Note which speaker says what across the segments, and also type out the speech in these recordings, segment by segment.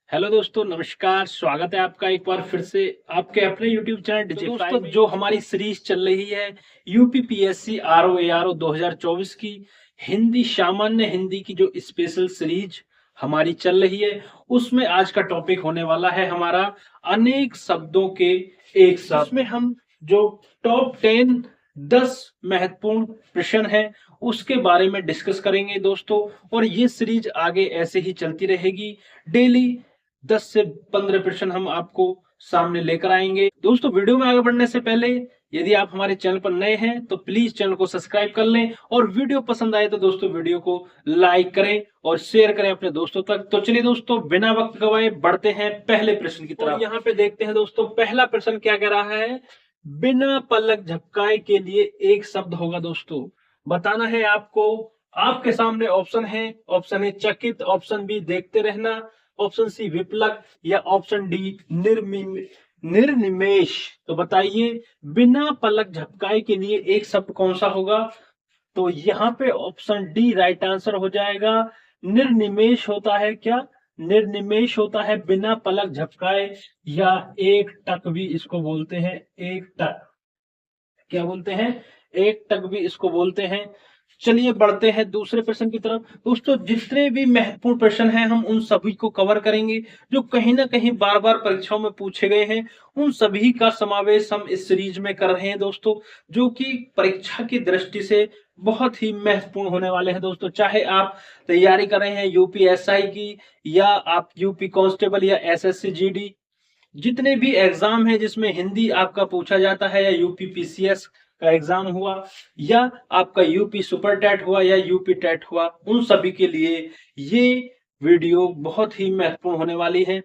Speaker 1: Hello दोस्तों, नमस्कार। स्वागत है आपका एक बार फिर से आपके अपने यूट्यूब चैनल दोस्तों जो हमारी सीरीज चल रही है यूपीपीएससी आरओ एआरओ 2024 की हिंदी सामान्य हिंदी की जो स्पेशल सीरीज हमारी चल रही है, उसमें आज का टॉपिक होने वाला है हमारा अनेक शब्दों के एक शब्द। इसमें हम जो टॉप 10 10 महत्वपूर्ण प्रश्न है उसके बारे में डिस्कस करेंगे दोस्तों। और ये सीरीज आगे ऐसे ही चलती रहेगी। डेली 10 से 15 प्रश्न हम आपको सामने लेकर आएंगे। दोस्तों, वीडियो में आगे बढ़ने से पहले यदि आप हमारे चैनल पर नए हैं तो प्लीज चैनल को सब्सक्राइब कर लें, और वीडियो पसंद आए तो दोस्तों वीडियो को लाइक करें और शेयर करें अपने दोस्तों तक। तो चलिए दोस्तों, बिना वक्त गवाए बढ़ते हैं पहले प्रश्न की तरफ। यहाँ पे देखते हैं दोस्तों, पहला प्रश्न क्या कह रहा है। बिना पलक झपकाए के लिए एक शब्द होगा दोस्तों, बताना है आपको। आपके सामने ऑप्शन है। ऑप्शन ए चकित, ऑप्शन बी देखते रहना, ऑप्शन सी विपलक, या ऑप्शन डी निर्निमेष। तो बताइए, बिना पलक झपकाए के लिए एक शब्द कौन सा होगा। तो यहाँ पे ऑप्शन डी राइट आंसर हो जाएगा। निर्निमेष होता है क्या? निर्निमेष होता है बिना पलक झपकाए, या एक टक भी इसको बोलते हैं। एक टक क्या बोलते हैं? एक टक भी इसको बोलते हैं। चलिए बढ़ते हैं दूसरे प्रश्न की तरफ। दोस्तों, जितने भी महत्वपूर्ण प्रश्न हैं हम उन सभी को कवर करेंगे, जो कहीं ना कहीं बार बार परीक्षाओं में पूछे गए हैं। उन सभी का समावेश हम इस सीरीज में कर रहे हैं दोस्तों, जो कि परीक्षा की दृष्टि से बहुत ही महत्वपूर्ण होने वाले हैं दोस्तों। चाहे आप तैयारी कर रहे हैं यूपीएसआई की, या आप यूपी कांस्टेबल या एसएससी जीडी, जितने भी एग्जाम हैं जिसमें हिंदी आपका पूछा जाता है, या यूपी पीसीएस का एग्जाम हुआ, या आपका यूपी सुपर टेट हुआ, या यूपी टेट हुआ, उन सभी के लिए ये वीडियो बहुत ही महत्वपूर्ण होने वाली है।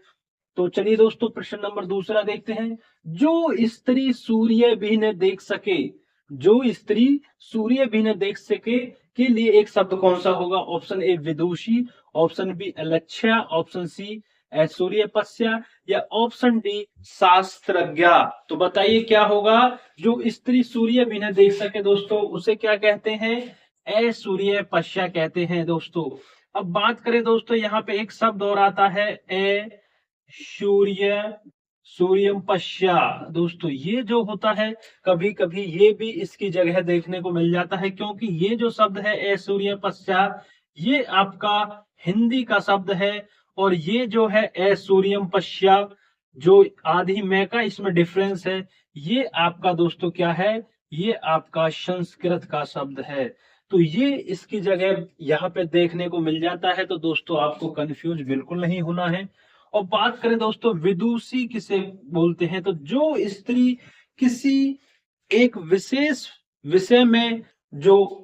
Speaker 1: तो चलिए दोस्तों, प्रश्न नंबर दूसरा देखते हैं। जो स्त्री सूर्य भी न देख सके, जो स्त्री सूर्य भी न देख सके के लिए एक शब्द कौन सा होगा। ऑप्शन ए विदुषी, ऑप्शन बी अलक्ष्या, ऑप्शन सी ऐश्वर्यपस्या, या ऑप्शन डी शास्त्रज्ञ। तो बताइए क्या होगा। जो स्त्री सूर्य भी न देख सके दोस्तों, उसे क्या कहते हैं? ऐश्वर्यपस्या कहते हैं दोस्तों। अब बात करें दोस्तों, यहाँ पे एक शब्द और आता है सूर्य सूर्यम पश्या। दोस्तों, ये जो होता है कभी कभी ये भी इसकी जगह देखने को मिल जाता है, क्योंकि ये जो शब्द है ऐश्वर्य पश्या, ये आपका हिंदी का शब्द है। और ये जो है ऐश्वर्यम पश्या, जो आधी में का इसमें डिफरेंस है, ये आपका दोस्तों क्या है? ये आपका संस्कृत का शब्द है। तो ये इसकी जगह यहाँ पे देखने को मिल जाता है। तो दोस्तों, आपको कंफ्यूज बिल्कुल नहीं होना है। और बात करें दोस्तों, विदुषी किसे बोलते हैं, तो जो स्त्री किसी एक विशेष विषय में जो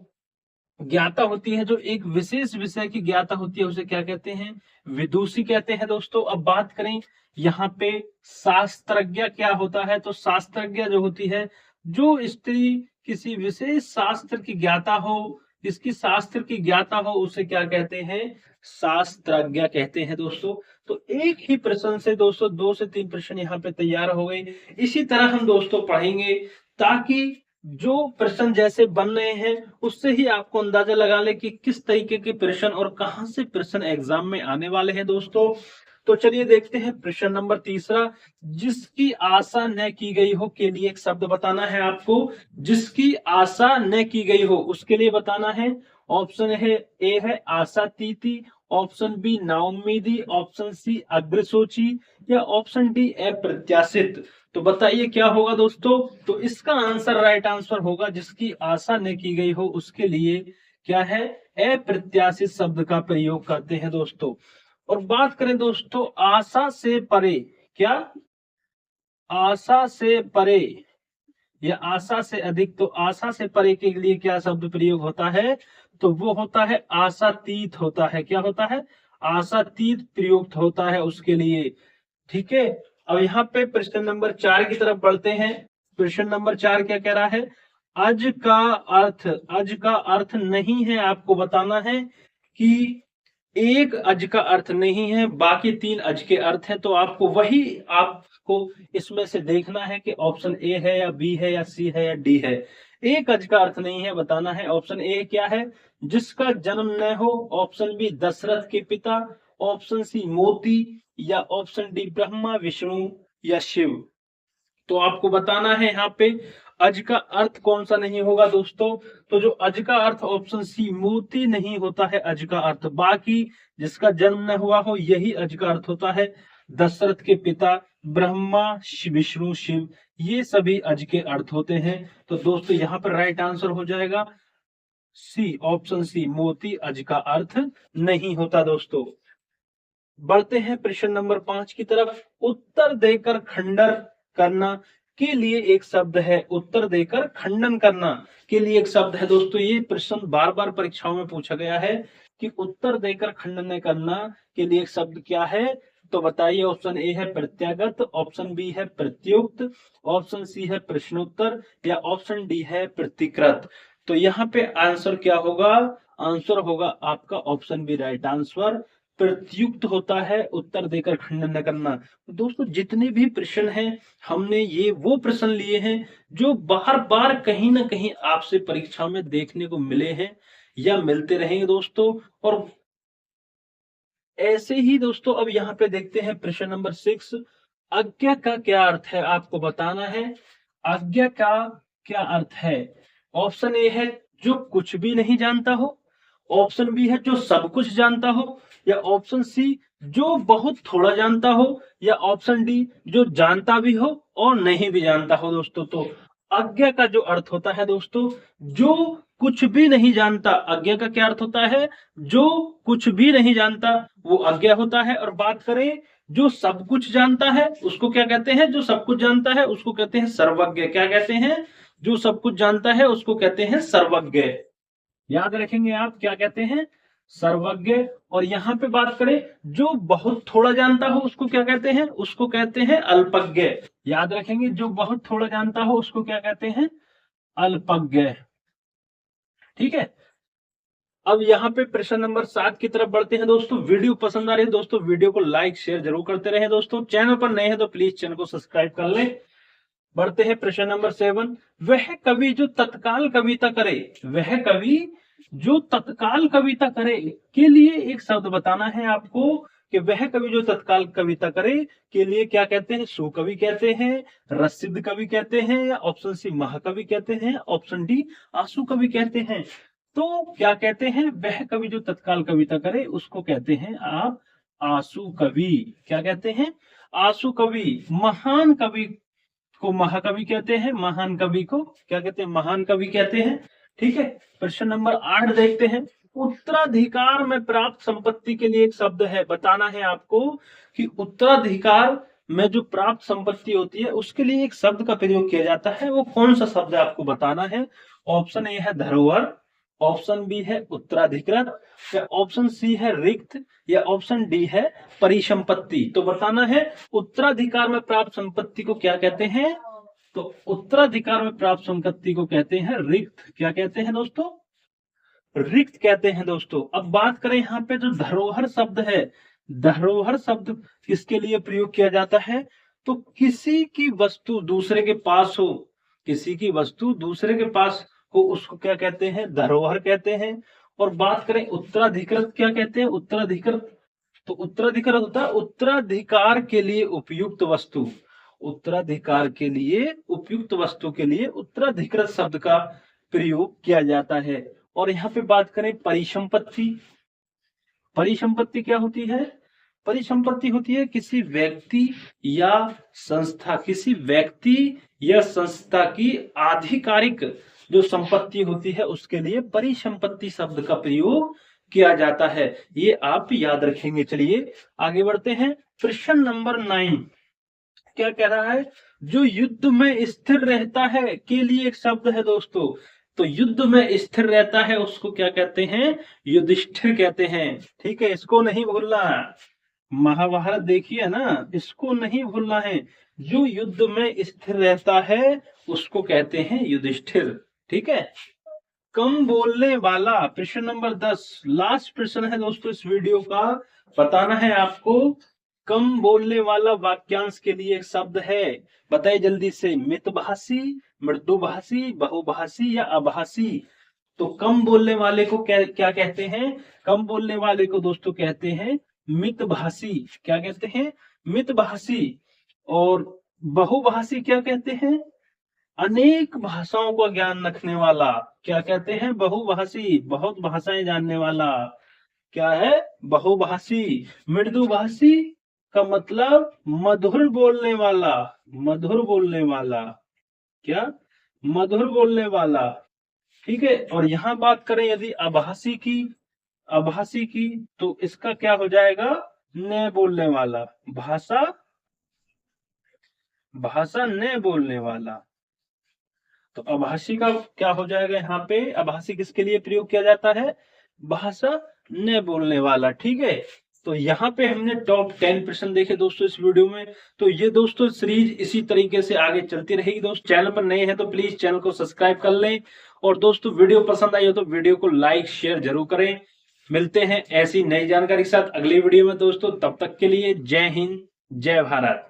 Speaker 1: ज्ञाता होती है, जो एक विशेष विषय की ज्ञाता होती है, उसे क्या कहते हैं? विदुषी कहते हैं दोस्तों। अब बात करें यहाँ पे शास्त्रज्ञ क्या होता है, तो शास्त्रज्ञ जो होती है, जो स्त्री किसी विशेष शास्त्र की ज्ञाता हो, जिसकी शास्त्र की ज्ञाता हो, उसे क्या कहते हैं? शास्त्रज्ञ कहते हैं दोस्तों। तो एक ही प्रश्न से दोस्तों 2 से 3 प्रश्न यहाँ पे तैयार हो गए। इसी तरह हम दोस्तों पढ़ेंगे, ताकि जो प्रश्न जैसे बन रहे हैं उससे ही आपको अंदाजा लगा ले कि किस तरीके के प्रश्न और कहां से प्रश्न एग्जाम में आने वाले हैं दोस्तों। तो चलिए देखते हैं प्रश्न नंबर तीसरा। जिसकी आशा न की गई हो के लिए एक शब्द बताना है आपको। जिसकी आशा न की गई हो उसके लिए बताना है। ऑप्शन है ए है आशातीति, ऑप्शन बी नाउम्मीदी, ऑप्शन सी अग्रसूची, या ऑप्शन डी अप्रत्याशित। तो बताइए क्या होगा दोस्तों। तो इसका आंसर राइट आंसर होगा, जिसकी आशा न की गई हो उसके लिए क्या है? अप्रत्याशित शब्द का प्रयोग करते हैं दोस्तों। और बात करें दोस्तों आशा से परे, क्या? आशा से परे या आशा से अधिक, तो आशा से परे के लिए क्या शब्द प्रयोग होता है? तो वो होता है आशातीत होता है। क्या होता है? आशातीत प्रयुक्त होता है उसके लिए। ठीक है। अब यहाँ पे प्रश्न नंबर 4 की तरफ बढ़ते हैं। प्रश्न नंबर 4 क्या कह रहा है। अज का अर्थ, अज का अर्थ नहीं है, आपको बताना है कि एक अज का अर्थ नहीं है, बाकी 3 अज के अर्थ है। तो आपको वही आपको इसमें से देखना है कि ऑप्शन ए है या बी है या सी है या डी है। एक अज का अर्थ नहीं है, बताना है। ऑप्शन ए क्या है? जिसका जन्म न हो, ऑप्शन बी दशरथ के पिता, ऑप्शन सी मोती, या ऑप्शन डी ब्रह्मा विष्णु या शिव। तो आपको बताना है यहाँ पे अज का अर्थ कौन सा नहीं होगा दोस्तों। तो जो अज का अर्थ ऑप्शन सी मोती नहीं होता है अज का अर्थ, बाकी जिसका जन्म न हुआ हो यही अज का अर्थ होता है। दशरथ के पिता ब्रह्मा विष्णु शिव, ये सभी अज के अर्थ होते हैं। तो दोस्तों यहाँ पर राइट आंसर हो जाएगा सी, ऑप्शन सी, मोती अज का अर्थ नहीं होता दोस्तों। बढ़ते हैं प्रश्न नंबर 5 की तरफ। उत्तर देकर खंडन करना के लिए एक शब्द है, उत्तर देकर खंडन करना के लिए एक शब्द है दोस्तों। ये प्रश्न बार बार परीक्षाओं में पूछा गया है कि उत्तर देकर खंडन करना के लिए एक शब्द क्या है। तो बताइए, ऑप्शन ए है प्रत्यागत, ऑप्शन बी है प्रत्युक्त, ऑप्शन सी है प्रश्नोत्तर, या ऑप्शन डी है प्रतिकृत। तो यहाँ पे आंसर क्या होगा, आंसर होगा आपका ऑप्शन बी राइट आंसर, प्रत्युक्त होता है उत्तर देकर खंडन न करना। दोस्तों जितने भी प्रश्न हैं हमने ये वो प्रश्न लिए हैं जो बार बार कहीं ना कहीं आपसे परीक्षा में देखने को मिले हैं या मिलते रहेंगे दोस्तों। और ऐसे ही दोस्तों अब यहाँ पे देखते हैं प्रश्न नंबर 6। आज्ञा का क्या अर्थ है, आपको बताना है आज्ञा का क्या अर्थ है। ऑप्शन ए है जो कुछ भी नहीं जानता हो, ऑप्शन बी है जो सब कुछ जानता हो, या ऑप्शन सी जो बहुत थोड़ा जानता हो, या ऑप्शन डी जो जानता भी हो और नहीं भी जानता हो दोस्तों। तो आज्ञा का जो अर्थ होता है दोस्तों, जो कुछ भी नहीं जानता, आज्ञा का क्या अर्थ होता है, जो कुछ भी नहीं जानता वो आज्ञा होता है। और बात करें जो सब कुछ जानता है उसको क्या कहते हैं, जो सब कुछ जानता है उसको कहते हैं सर्वज्ञ। क्या कहते हैं, जो सब कुछ जानता है उसको कहते हैं सर्वज्ञ। याद रखेंगे आप, क्या कहते हैं, सर्वज्ञ। और यहाँ पे बात करें जो बहुत थोड़ा जानता हो उसको क्या कहते हैं, उसको कहते हैं अल्पज्ञ। याद रखेंगे, जो बहुत थोड़ा जानता हो उसको क्या कहते हैं, अल्पज्ञ। ठीक है। अब यहाँ पे प्रश्न नंबर 7 की तरफ बढ़ते हैं दोस्तों। वीडियो पसंद आ रही है दोस्तों, वीडियो को लाइक शेयर जरूर करते रहे दोस्तों। चैनल पर नए हैं तो प्लीज चैनल को सब्सक्राइब कर लें। बढ़ते हैं प्रश्न नंबर 7। वह कवि जो तत्काल कविता करे, वह कवि जो तत्काल कविता करे के लिए एक शब्द बताना है आपको कि वह कवि जो तत्काल कविता करे के लिए क्या कहते हैं, सुकवि कहते हैं, रसिद कवि कहते हैं, या ऑप्शन सी महाकवि कहते हैं, ऑप्शन डी आंसू कवि कहते हैं। तो क्या कहते हैं, वह कवि जो तत्काल कविता करे उसको कहते हैं आप आंसू कवि। क्या कहते हैं, आंसू कवि। महान कवि को महाकवि कहते हैं, महान कवि को क्या कहते हैं, महान कवि कहते हैं। ठीक है। प्रश्न नंबर 8 देखते हैं। उत्तराधिकार में प्राप्त संपत्ति के लिए एक शब्द है, बताना है आपको कि उत्तराधिकार में जो प्राप्त संपत्ति होती है उसके लिए एक शब्द का प्रयोग किया जाता है, वो कौन सा शब्द है आपको बताना है। ऑप्शन ए है धरोहर, ऑप्शन बी है उत्तराधिकृत, या ऑप्शन सी है रिक्त, या ऑप्शन डी है परिसंपत्ति। तो बताना है उत्तराधिकार में प्राप्त संपत्ति को क्या कहते हैं। तो उत्तराधिकार में प्राप्त संपत्ति को कहते हैं रिक्त। क्या कहते हैं दोस्तों, रिक्त कहते हैं दोस्तों। अब बात करें यहाँ पे जो धरोहर शब्द है, धरोहर शब्द किसके लिए प्रयोग किया जाता है, तो किसी की वस्तु दूसरे के पास हो, किसी की वस्तु दूसरे के पास हो उसको क्या कहते हैं, धरोहर कहते हैं। और बात करें उत्तराधिकृत, क्या कहते हैं, उत्तराधिकृत। तो उत्तराधिकृत होता है उत्तराधिकार के लिए उपयुक्त वस्तु, उत्तराधिकार के लिए उपयुक्त वस्तु के लिए उत्तराधिकृत शब्द का प्रयोग किया जाता है। और यहाँ पे बात करें परिसंपत्ति, परिसंपत्ति क्या होती है, परिसंपत्ति होती है किसी व्यक्ति या संस्था, किसी व्यक्ति या संस्था की आधिकारिक जो संपत्ति होती है उसके लिए परिसंपत्ति शब्द का प्रयोग किया जाता है। ये आप याद रखेंगे। चलिए आगे बढ़ते हैं। प्रश्न नंबर 9 क्या कह रहा है, जो युद्ध में स्थिर रहता है के लिए एक शब्द है दोस्तों। तो युद्ध में स्थिर रहता है उसको क्या कहते हैं, युधिष्ठिर कहते हैं। ठीक है, इसको नहीं भूलना, महाभारत देखिए ना, इसको नहीं भूलना है। जो युद्ध में स्थिर रहता है उसको कहते हैं युधिष्ठिर। ठीक है। कम बोलने वाला, प्रश्न नंबर 10 लास्ट प्रश्न है दोस्तों इस वीडियो का। बताना है आपको कम बोलने वाला वाक्यांश के लिए एक शब्द है, बताइए जल्दी से। मितभाषी, मृदुभाषी, बहुभाषी या अभाषी। तो कम बोलने वाले को क्या कहते हैं, कम बोलने वाले को दोस्तों कहते हैं मितभाषी क्या कहते हैं? मितभाषी। और बहुभाषी क्या कहते हैं? अनेक भाषाओं का ज्ञान रखने वाला। क्या कहते हैं? बहुभाषी, बहुत भाषाएं जानने वाला। क्या है? बहुभाषी। मृदुभाषी का मतलब मधुर बोलने वाला, मधुर बोलने वाला। क्या? मधुर बोलने वाला। ठीक है। और यहाँ बात करें यदि आभासी की, आभासी की, तो इसका क्या हो जाएगा? न बोलने वाला। भाषा, भाषा न बोलने वाला। तो आभासी का क्या हो जाएगा? यहाँ पे आभासी किसके लिए प्रयोग किया जाता है? भाषा न बोलने वाला। ठीक है। तो यहाँ पे हमने टॉप 10 प्रश्न देखे दोस्तों इस वीडियो में। तो ये दोस्तों सीरीज इसी तरीके से आगे चलती रहेगी। दोस्तों चैनल पर नए हैं तो प्लीज चैनल को सब्सक्राइब कर लें, और दोस्तों वीडियो पसंद आई हो तो वीडियो को लाइक शेयर जरूर करें। मिलते हैं ऐसी नई जानकारी के साथ अगली वीडियो में दोस्तों। तब तक के लिए जय हिंद, जय भारत।